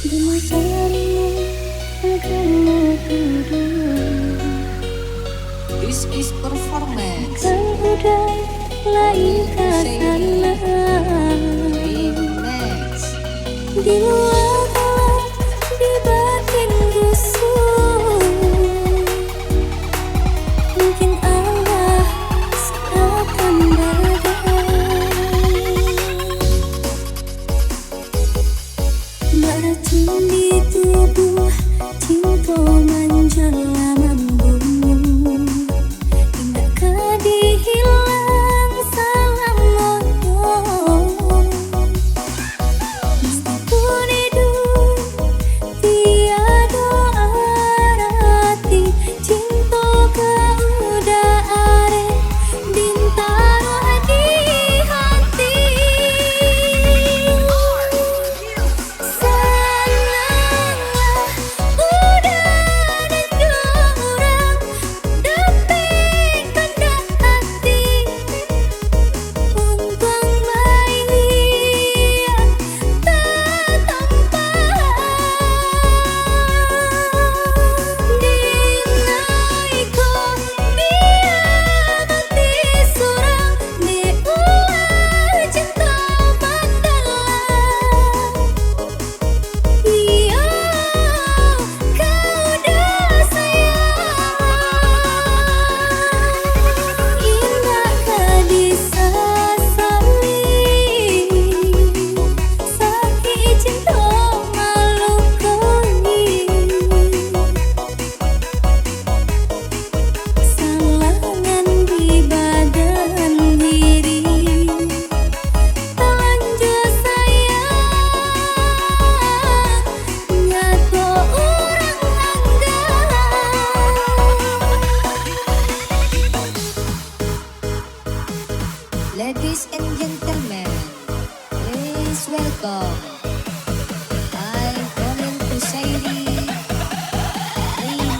This is performance. Kan udah lain kasana di luar gelap, di batin busuk. Mungkin Allah akan badai meracun di tubuh cinta menjelang membunuh. Indakkah dihilang salam moyo, meskipun hidup tiada arti. Cinta kau udah ada bintaro di hati. Senanglah udah ada orang dapatkan dah hati. Untung baik dia tak tampak dinai ko biar mati surang di ulah cinta mendalam. Iya kau dah sayang, indakkah disesali sakit cinta melukai. Salangan di badan diri telanjur sayang, nyata orang anggap. Ladies and gentlemen, please welcome. I Colin Kusairi Remix.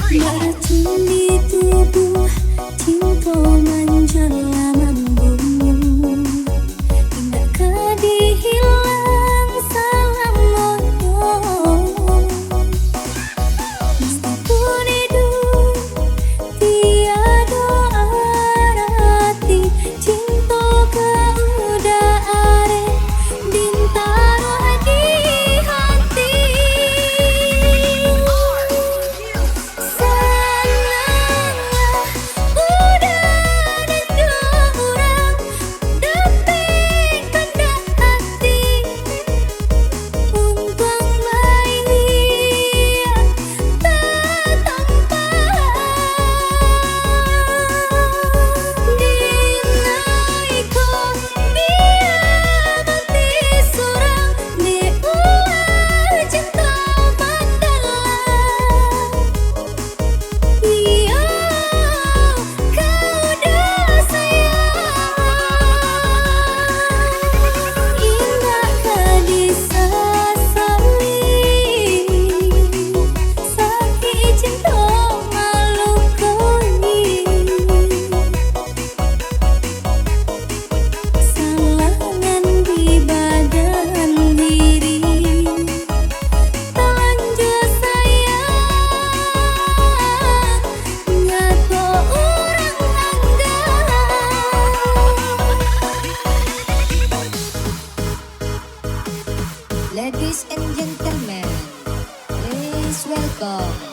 Meracun di tubuh cinta menjelang membunuh. Indakkah dihilang salam moyo, meskipun hidup tiada arti. Cinta kau udah ada bintaro di hati. Senanglah udah ada orang dapatkan dah hati. Untung baik dia tak tampak dinai ko biar mati surang di ulah cinta mendalam. Iya kau dah sayang, indakkah disesali sakit cinta melukai. Salangan di badan diri telanjur sayang, nyata orang anggap. Ladies and gentlemen, welcome.